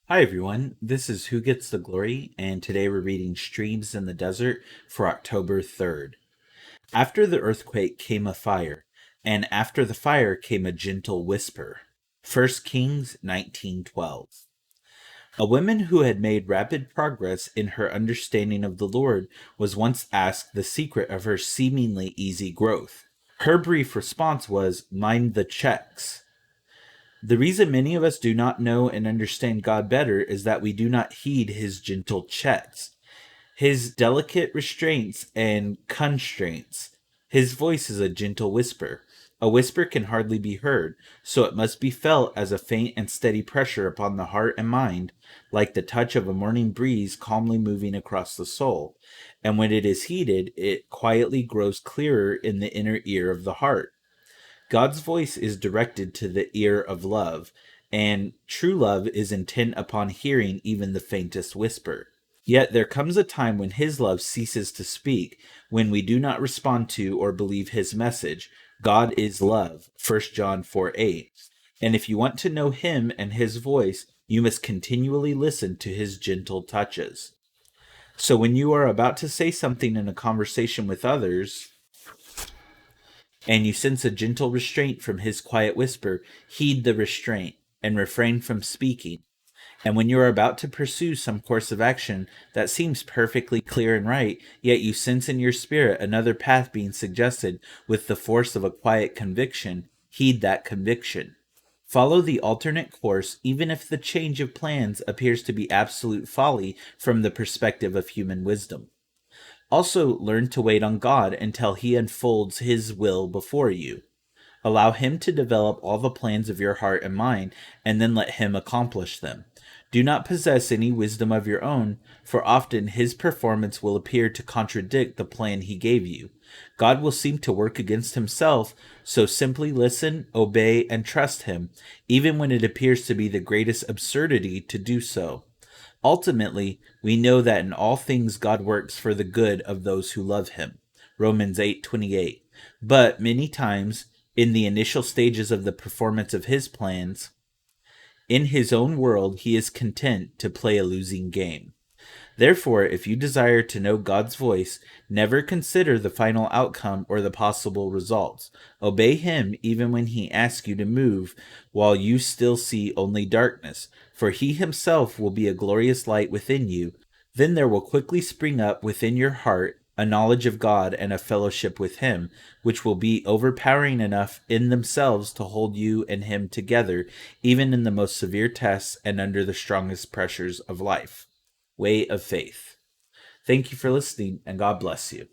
Hi everyone, this is Who Gets the Glory, and today we're reading Streams in the Desert for October 3rd. After the earthquake came a fire, and after the fire came a gentle whisper. 1 Kings 19:12. A woman who had made rapid progress in her understanding of the Lord was once asked the secret of her seemingly easy growth. Her brief response was, "Mind the checks." The reason many of us do not know and understand God better is that we do not heed his gentle checks, his delicate restraints and constraints. His voice is a gentle whisper. A whisper can hardly be heard, so it must be felt as a faint and steady pressure upon the heart and mind, like the touch of a morning breeze calmly moving across the soul. And when it is heeded, it quietly grows clearer in the inner ear of the heart. God's voice is directed to the ear of love, and true love is intent upon hearing even the faintest whisper. Yet there comes a time when his love ceases to speak, when we do not respond to or believe his message. God is love, 1 John 4:8. And if you want to know him and his voice, you must continually listen to his gentle touches. So when you are about to say something in a conversation with others, and you sense a gentle restraint from his quiet whisper, heed the restraint and refrain from speaking. And when you are about to pursue some course of action that seems perfectly clear and right, yet you sense in your spirit another path being suggested with the force of a quiet conviction, heed that conviction. Follow the alternate course even if the change of plans appears to be absolute folly from the perspective of human wisdom. Also, learn to wait on God until he unfolds his will before you. Allow him to develop all the plans of your heart and mind, and then let him accomplish them. Do not possess any wisdom of your own, for often his performance will appear to contradict the plan he gave you. God will seem to work against himself, so simply listen, obey, and trust him, even when it appears to be the greatest absurdity to do so. Ultimately, we know that in all things God works for the good of those who love him. Romans 8:28. But many times, in the initial stages of the performance of his plans, in his own world, he is content to play a losing game. Therefore, if you desire to know God's voice, never consider the final outcome or the possible results. Obey him even when he asks you to move while you still see only darkness, for he himself will be a glorious light within you. Then there will quickly spring up within your heart a knowledge of God and a fellowship with him, which will be overpowering enough in themselves to hold you and him together, even in the most severe tests and under the strongest pressures of life. Way of Faith. Thank you for listening, and God bless you.